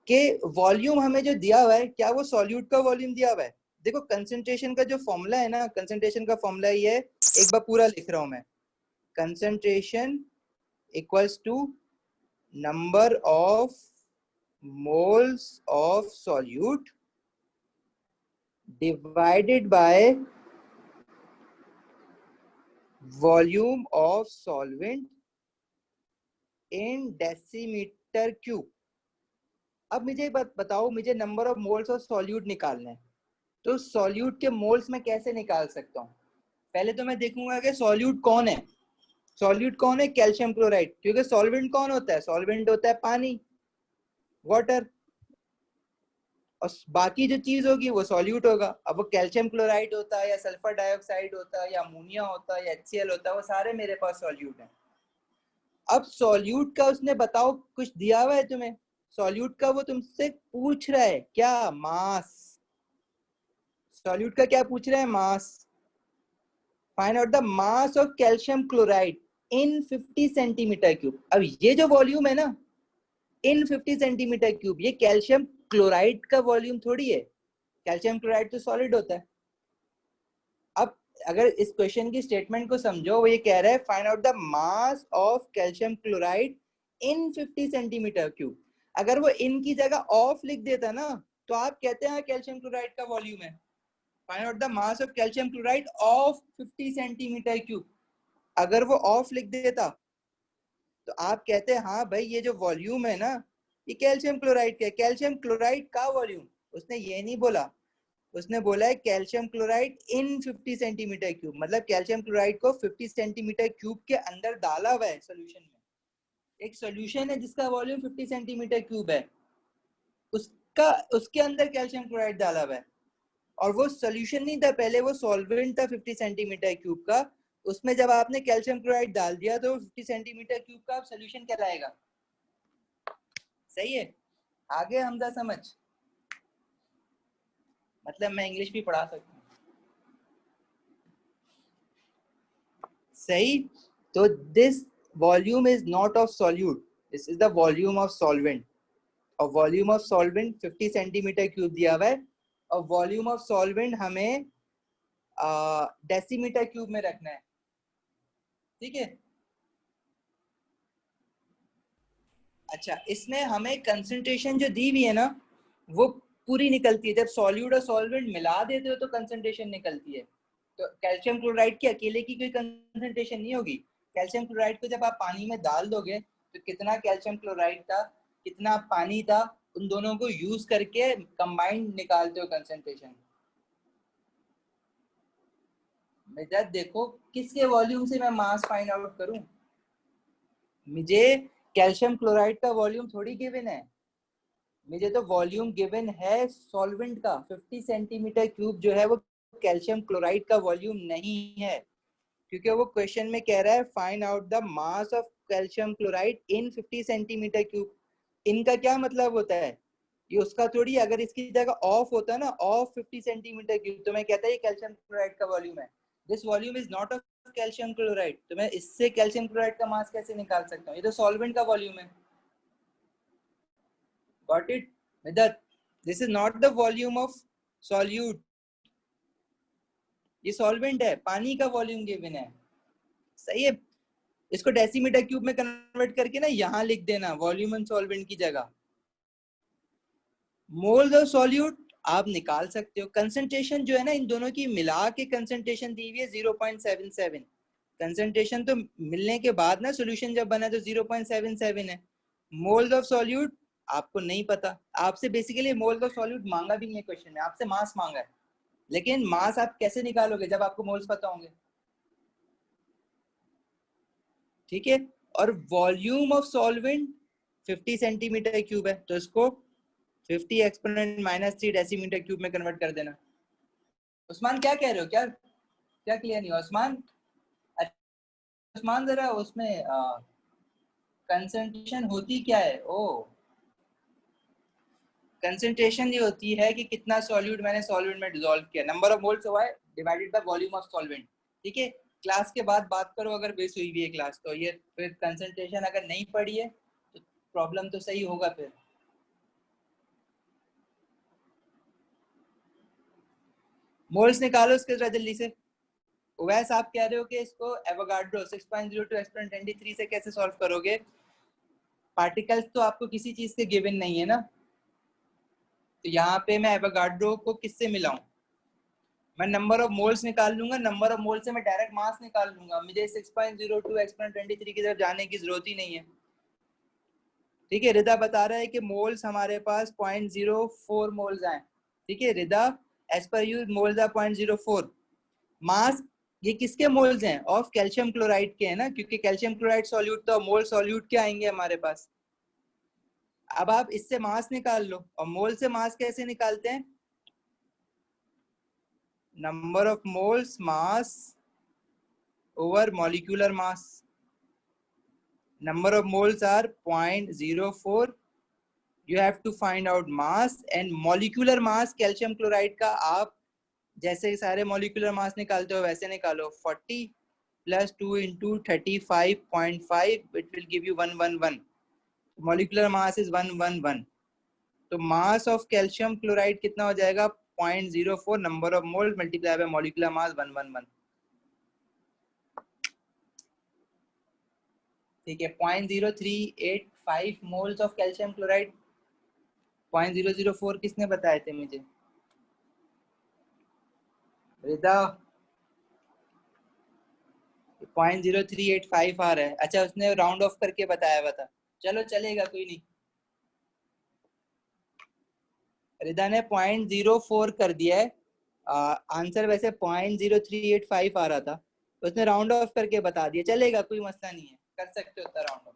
कि वॉल्यूम हमें जो दिया हुआ है, क्या वो सॉल्यूट का वॉल्यूम दिया हुआ है? देखो कंसंट्रेशन का जो फॉर्मूला है ना, कंसंट्रेशन का फॉर्मूला ये है, एक बार पूरा लिख रहा हूं मैं। Concentration equals to number of moles of solute divided by volume of solvent in decimeter cube। अब मुझे बताओ, मुझे number of moles of solute निकालना है, तो सॉल्यूट के मोल्स में कैसे निकाल सकता हूँ? पहले तो मैं देखूंगा कि सॉल्यूट कौन है। सॉल्यूट कौन है? Calcium chloride. क्योंकि सॉल्वेंट कौन होता है? सॉल्वेंट होता है पानी, वाटर, और बाकी जो चीज होगी वो सॉल्यूट होगा। अब वो कैल्शियम क्लोराइड होता है या सल्फर डाइऑक्साइड होता है या अमोनिया होता है या HCl होता है, वो सारे मेरे पास सॉल्यूट हैं। अब सॉल्यूट का उसने बताओ कुछ दिया हुआ है तुम्हें? सॉल्यूट का वो तुमसे पूछ रहा है क्या? मास। सॉल्यूट का क्या पूछ रहा है? Mass. Find out the mass of calcium chloride in 50 centimetre cube. अब ये जो वॉल्यूम है ना, इन 50 सेंटीमीटर क्यूब, ये कैल्शियम क्लोराइड का वॉल्यूम थोड़ी है। कैल्शियम क्लोराइड तो सॉलिड होता है। अब अगर इस क्वेश्चन की स्टेटमेंट को समझो, वो ये कह रहा है find out the mass of calcium chloride in 50 centimetre cube. अगर वो इन की जगह ऑफ लिख देता ना, तो आप कहते हैं कैल्शियम क्लोराइड का वॉल्यूम है। Find out the mass of calcium chloride of 50 centimetre cube, अगर वो ऑफ लिख देता तो आप कहते हैं हाँ भाई, ये जो वॉल्यूम है ना, ये कैल्शियम क्लोराइड का है। कैल्शियम क्लोराइड का वॉल्यूम, उसने ये नहीं बोला, उसने बोला है calcium chloride in 50 centimetre cube, मतलब कैल्शियम क्लोराइड को 50 सेंटीमीटर क्यूब के अंदर डाला हुआ है सोल्यूशन में। एक सोल्यूशन है जिसका वॉल्यूम 50 सेंटीमीटर क्यूब है, उसका, उसके अंदर कैल्शियम क्लोराइड डाला हुआ है। और वो सोल्यूशन नहीं था पहले, वो सॉल्वेंट था 50 सेंटीमीटर क्यूब का। उसमें जब आपने कैल्शियम क्लोराइड डाल दिया तो 50 सेंटीमीटर क्यूब का सोल्यूशन कहलाएगा। सही है? आगे हमदा समझ, मतलब मैं इंग्लिश भी पढ़ा सकता हूँ। सही। तो this volume is not of solute, this is the volume of solvent. और volume of solvent 50 centimetre cube दिया हुआ है, और वॉल्यूम ऑफ सॉल्वेंट हमें डेसीमीटर क्यूब में रखना है। ठीक है। अच्छा, इसमें हमें कंसंट्रेशन जो दी हुई है ना, वो पूरी निकलती है। जब सॉल्यूट और सॉल्वेंट मिला देते हो तो कंसंट्रेशन निकलती है। तो कैल्शियम क्लोराइड की अकेले की कोई कंसंट्रेशन नहीं होगी। कैल्शियम क्लोराइड को जब आप पानी में डाल दोगे तो कितना कैल्शियम क्लोराइड था, कितना पानी था, उन दोनों को यूज करके कंबाइंड निकालते हो कंसंट्रेशन। बेटा देखो, किसके वॉल्यूम से मैं मास फाइंड आउट करूं? मुझे कैल्शियम क्लोराइड का वॉल्यूम थोड़ी गिवन है, मुझे तो वॉल्यूम गिवन है सॉल्वेंट का। 50 सेंटीमीटर क्यूब जो है वो कैल्शियम क्लोराइड का वॉल्यूम नहीं है, क्योंकि वो क्वेश्चन में कह रहा है find out the mass of calcium chloride in 50 centimetre cube. इनका क्या मतलब होता है? ये उसका थोड़ी, अगर इसकी जगह ऑफ होता है ना, ऑफ 50 सेंटीमीटर क्यूब, तो मैं कहता है ये कैल्शियम क्लोराइड का वॉल्यूम है। This volume is not of calcium chloride, तो मैं इससे कैल्शियम क्लोराइड का मास कैसे निकाल सकता हूँ? ये तो सॉल्वेंट का वॉल्यूम है। Got it? That this is not the volume of solute. ये सॉल्वेंट है, पानी का वॉल्यूम गिवन है। सही है। इसको डेसीमीटर क्यूब में कन्वर्ट करके ना यहाँ लिख देना वॉल्यूम एंड सॉल्वेंट की जगह। मोल्स ऑफ सॉल्यूट आप निकाल सकते हो। कंसंट्रेशन जो है ना, इन दोनों की मिला के कंसंट्रेशन दी हुई है 0.77। कंसंट्रेशन तो मिलने के बाद ना सॉल्यूशन जब बना तो 0.77 है। मोल्स ऑफ सॉल्यूट आपको नहीं पता, आपसे बेसिकली मोल्स ऑफ सॉल्यूट मांगा भी नहीं है क्वेश्चन में, आपसे मास मांगा है। लेकिन मास आप कैसे निकालोगे जब आपको मोल्स पता होंगे? ठीक है। और volume of solvent 50 centimetre cube है, तो इसको 50 एक्सपोनेंट -3 डेसीमीटर क्यूब में कन्वर्ट कर देना। उस्मान क्या कह रहे हो? क्या क्या क्लियर नहीं हुआ उस्मान? उस्मान जरा उसमें कंसंट्रेशन होती क्या है? ओ, कंसंट्रेशन ये होती है कि कितना सॉल्यूट मैंने सॉल्वेंट में डिसॉल्व किया, नंबर ऑफ मोल्स हुआ है divided by volume of solvent. ठीक है, क्लास के बाद बात करो अगर बेस हुई भी है क्लास तो। ये फिर कंसंट्रेशन अगर नहीं पड़ी है तो प्रॉब्लम तो सही होगा। फिर मोल्स निकालो इसके जरा जल्दी से। वैसे आप कह रहे हो कि इसको एवोगाड्रो 6.02 एक्सपोनेंट 23 से कैसे सॉल्व करोगे? पार्टिकल्स तो आपको किसी चीज के गिवन नहीं है ना, तो यहाँ पे मैं एवोगाड्रो को किससे मिलाऊं? मैं नंबर ऑफ मोल्स निकाल लूंगा, नंबर ऑफ मोल्स से मैं डायरेक्ट मास निकाल लूंगा, मुझे 6.02 एक्सपोनेंट 23 की तरफ जाने की जरूरत ही नहीं है। ठीक है, रिदा बता रहा है कि मोल्स हमारे पास 0.04 मोल्स आए। ठीक है Rida, as per you moles are 0.04। Mass ये किसके मोल्स हैं? ऑफ कैल्शियम क्लोराइड के हैं ना, क्योंकि कैल्शियम क्लोराइड सॉल्यूट, तो मोल सॉल्यूट के आएंगे हमारे पास। अब आप इससे मास निकाल लो, और मोल से मास कैसे निकालते हैं? Number of moles mass over molecular mass. number of moles are 0.04, you have to find out mass and molecular mass calcium chloride का आप जैसे सारे मॉलिक्यूलर मास निकालते हो वैसे निकालो। 40 + 2 × 35.5 it will give you 111। Molecular mass is 111, तो मास of calcium chloride कितना हो जाएगा? 0.04 number of mole multiply by molecular mass 111। ठीक है, 0.0385 मोल्स ऑफ कैल्शियम क्लोराइड। 0.004 किसने बताए थे मुझे? रिदा 0.0385 आ रहा है। अच्छा, उसने राउंड ऑफ करके बताया हुआ था, चलो चलेगा कोई नहीं। रिदा ने 0.04 कर दिया है, आंसर वैसे 0.0385 आ रहा था, उसने राउंड ऑफ करके बता दिया, चलेगा कोई मसला नहीं है, कर सकते हो राउंड ऑफ।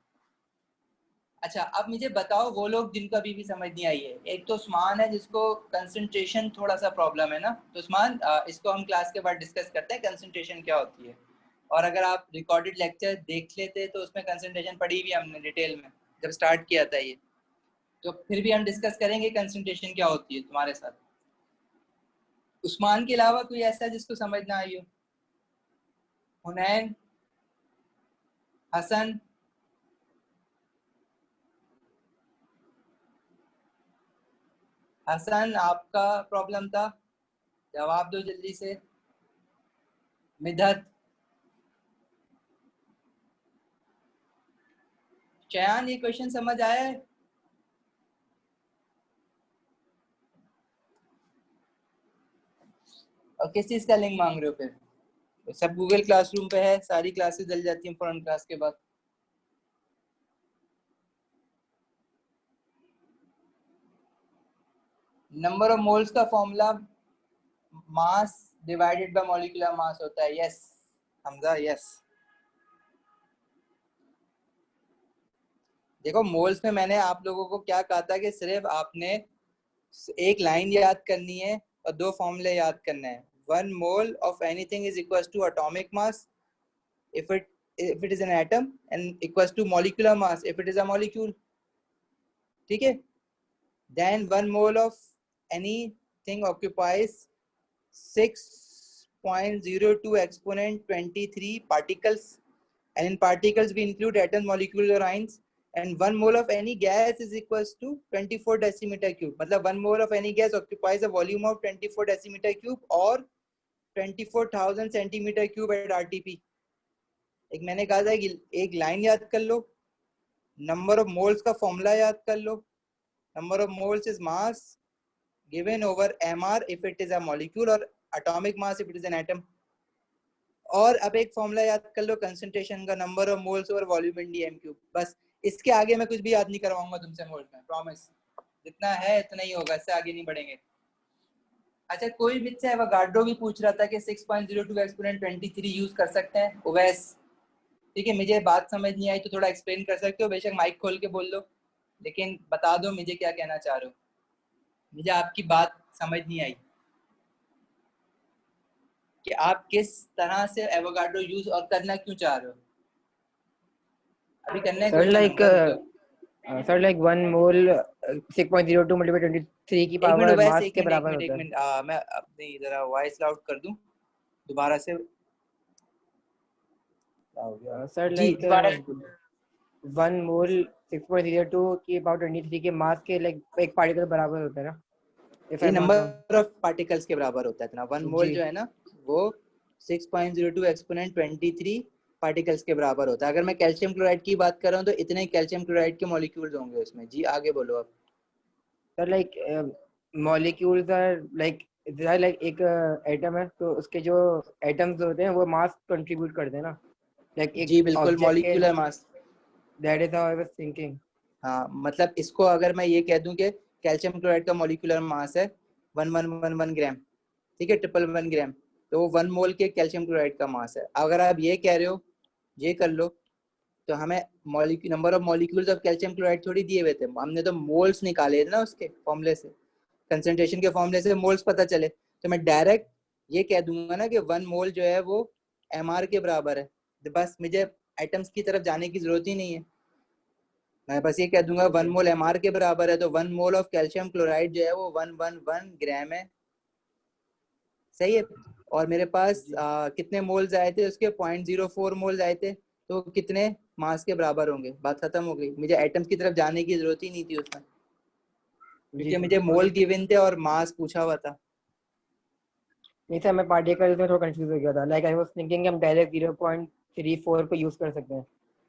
अच्छा, अब मुझे बताओ वो लोग जिनको अभी भी समझ नहीं आई है। एक तो उस्मान है जिसको कंसंट्रेशन थोड़ा सा प्रॉब्लम है ना, तो उस्मान इसको हम क्लास के बाद डिस्कस करते हैं कंसंट्रेशन क्या होती है। और अगर आप रिकॉर्डेड लेक्चर देख लेते तो उसमें कंसंट्रेशन पढ़ी भी हमने डिटेल में जब स्टार्ट किया था ये, तो फिर भी हम डिस्कस करेंगे कंसंट्रेशन क्या होती है तुम्हारे साथ। उस्मान के अलावा कोई ऐसा जिसको समझ ना आई हो? हुनैन, हसन, हसन आपका प्रॉब्लम था, जवाब दो जल्दी से। मिधत, चयान, ये क्वेश्चन समझ आया है? और किस चीज का लिंक मांग रहे हो फिर? सब गूगल क्लासरूम पे है, सारी क्लासेस जल जाती हैं फॉरन क्लास के बाद। नंबर ऑफ मोल्स का formula mass divided by molecular mass होता है। Yes Hamza, yes. देखो मोल्स में मैंने आप लोगों को क्या कहा था कि सिर्फ आपने एक लाइन याद करनी है और दो फॉर्मूले याद करने हैं। 1 mole of anything is equals to atomic mass if it is an atom and equals to molecular mass if it is a molecule। ठीक है। Then 1 mole of anything occupies 6.02 exponent 23 particles, and in particles we include atoms, molecules or ions। And 1 mole of any gas is equals to 24 decimeter cube। मतलब 1 mole of any gas occupies a volume of 24 decimeter cube or 24,000 centimeter cube at RTP। एक मैंने कहा था कि एक line याद कर लो, नंबर ऑफ मोल्स का फॉर्मूला याद कर लो। Number of moles is mass given over mr if it is a molecule or atomic mass if it is an atom। और अब एक फॉर्मूला याद कर लो कंसंट्रेशन का, number of moles over volume in DM cube. बस इसके आगे मैं कुछ भी याद नहीं करवाऊंगा तुमसे मोल्स में, प्रॉमिस। जितना है इतना ही होगा, इससे आगे नहीं बढ़ेंगे। अच्छा, कोई मुझसे एवोगाड्रो भी पूछ रहा था कि 6.02 एक्सपोनेंट 23 यूज कर सकते हैं ओवैस। ठीक है, मुझे बात समझ नहीं आई तो थोड़ा एक्सप्लेन कर सकते हो, बेशक माइक खोल के बोल लो, लेकिन बता दो मुझे क्या कहना चाह रहे हो। मुझे आपकी बात समझ नहीं आई कि आप किस तरह से एवोगाड्रो यूज और करना क्यों चाह रहे हो। अभी करने सर लाइक 1 मोल 6.02 मल्टीप्लाई 23 की पावर मास के बराबर होता है। मैं अपनी जरा वॉइस लाउड कर दूं दोबारा से। सर लाइक 1 मोल 6.02 की पावर 23 के मास के लाइक एक पार्टिकल बराबर होता है ना? ये नंबर ऑफ पार्टिकल्स के बराबर होता है इतना। 1 मोल जो है ना वो 6.02 एक्सपोनेंट 23 पार्टिकल्स के बराबर होता है। अगर मैं कैल्शियम क्लोराइड की बात कर रहा हूँ तो इतने कैल्शियम क्लोराइड के मॉलिक्यूल्स होंगे उसमें। जी आगे बोलो अब। Sir like molecules are like एक एटम है तो उसके जो एटम्स होते हैं वो मास कंट्रीब्यूट करते हैं ना, लाइक एक जी बिल्कुल, molecular mass. That is how I was thinking. हाँ, मतलब इसको अगर मैं ये कह दूं कि कैल्शियम क्लोराइड का मॉलिक्यूलर मास है 1111 ग्राम, ठीक है, 111 ग्राम, तो वो 1 मोल के कैल्शियम क्लोराइड का मास है। अगर आप ये कह रहे हो, ये कर लो, तो हमें number of molecules of calcium chloride थोड़ी दिए हुए थे, हमने तो मोल्स निकाले थे ना उसके फॉर्मूले से, कंसंट्रेशन के फॉर्मूले से मोल्स पता चले। तो मैं डायरेक्ट ये कह दूंगा ना कि 1 मोल जो है वो mr के बराबर है। बस मुझे एटम्स की तरफ जाने की जरूरत ही नहीं है, मैं बस ये कह दूंगा 1 मोल mr के बराबर है, तो 1 मोल ऑफ कैल्शियम क्लोराइड जो है वो 111 ग्राम है। सही है। और मेरे पास कितने मोल्स आए थे उसके? 0.04 मोल्स आए थे, तो कितने मास के बराबर होंगे? बात खत्म हो गई, मुझे एटम्स की तरफ जाने की जरूरत ही नहीं थी उसमें, क्योंकि मुझे मोल गिवन थे और मास पूछा हुआ था। नहीं सर, मैं पार्टिकल में थोड़ा कंफ्यूज हो गया था। लाइक आई वाज थिंकिंग हम डायरेक्ट 0.34 को यूज कर सकते हैं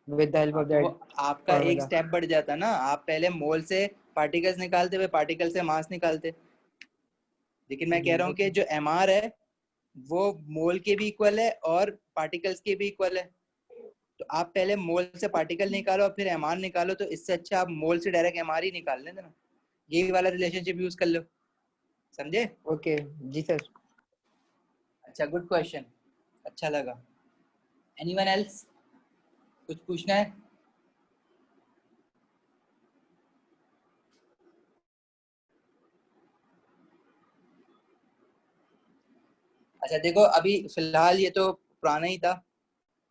with the help of that. आपका एक स्टेप बढ़ जाता ना, आप पहले मोल से पार्टिकल्स निकालते हुए पार्टिकल से मास निकालते। लेकिन मैं कह रहा हूँ कि जो mr है वो मोल के भी इक्वल है और पार्टिकल्स के भी इक्वल है। तो आप पहले मोल से पार्टिकल निकालो और फिर mr निकालो, तो इससे अच्छा आप मोल से डायरेक्ट mr ही निकाल लेते ना, ये वाला रिलेशनशिप यूज कर लो। समझे? ओके जी सर। अच्छा, गुड क्वेश्चन, अच्छा लगा। एनीवन एल्स कुछ पूछना है? अच्छा देखो, अभी फिलहाल ये तो पुराना ही था,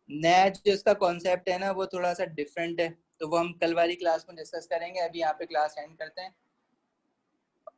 नया जो इसका कॉन्सेप्ट है ना वो थोड़ा सा डिफरेंट है, तो वो हम कल वाली क्लास में डिस्कस करेंगे। अभी यहाँ पे क्लास एंड करते हैं।